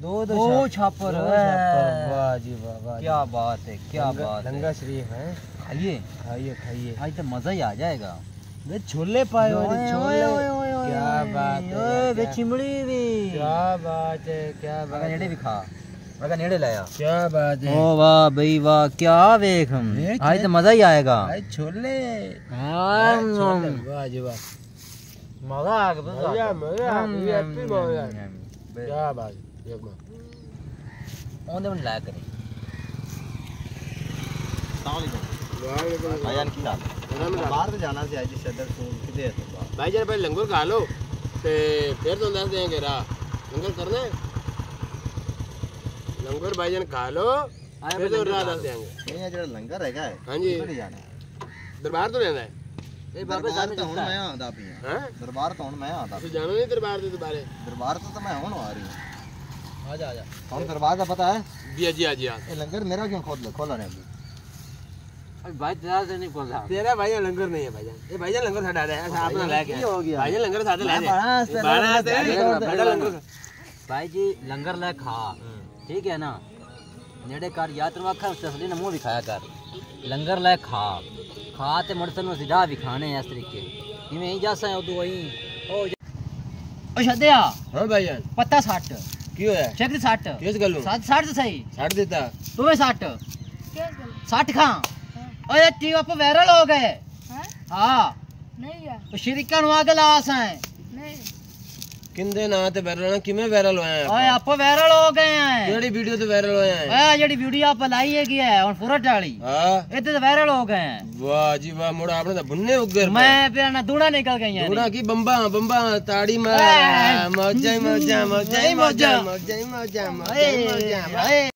दो छापर। वाह जी वाह, क्या बात है, क्या बात है। लंगर शरीफ है। खाइए खाइए खाइए, आज तो मजा ही आ जाएगा। वे छोले पाए हो, छोले। क्या बात है, वे चिमड़ी भी। क्या बात है, क्या बात है। नेड़े भी खा, मैं नेड़े लाया। क्या बात है। ओ वाह भाई वाह, क्या वेख हम आज तो मजा ही आएगा। छोले। वाह जी वाह, मजा आ गया। मजा। क्या बात है। ओंदे मन लाया करें। भाईजान की हाल बाहर तो जाना सी आज शदर तो किते है भाईजान पहले लंगर खा लो ते फिर तो दस देंगे रा लंगर करना है। लंगर भाईजान खा लो फिर तो रा दस देंगे। ये जो लंगर है हां जी दरबार तो रहना है। ए बाबा दरबार तो हुन मैं आंदा पी हैं। दरबार तो हुन मैं आंदा। तू जानो नहीं दरबार दे दोबारे। दरबार तो मैं हुन आ रही हूं। आजा आजा। हुन दरबार का पता है जी आज ये लंगर मेरा क्यों खोला नहीं अभी भाई तेरा से नहीं बोल रहा। तेरा भाईजान लंगर नहीं है भाईजान। ये भाईजान लंगर साडा है ऐसा आपने लाया क्या हो गया भाईजान लंगर साडा लाया बारह लंगर भाई जी लंगर ले खा ठीक है ना। नेड़े कर याद रखा खा तसली ने मुंह भी खाया कर। लंगर ले खा ते मुड़सन नु सीधा भी खाने इस तरीके इवें ही जासा है तू वही ओ छदया। हां भाईजान पत्ता 60 की होया चेक 60 किस गल्लो 60 तो सही 60 देता तुम्हें 60 60 खा। ओए टीवी पर वायरल हो गए। हां नहीं यार तो शरीका नु आगे लास है नहीं किंदे ना ते वायरल किमें वायरल होया है। ओए आप वायरल हो गए हैं। केड़ी वीडियो ते वायरल होया है। ओए जेडी वीडियो आप लाई है की है और फुरट वाली हां इते तो वायरल हो गए हैं। वाह जी वाह मोड़ा आपने तो भुन्ने उगर मैं फिर ना दूना निकल गई है। दूना की बम्बा बम्बा ताड़ी मार मौजा मौजा मौजा मौजा मौजा मौजा मौजा।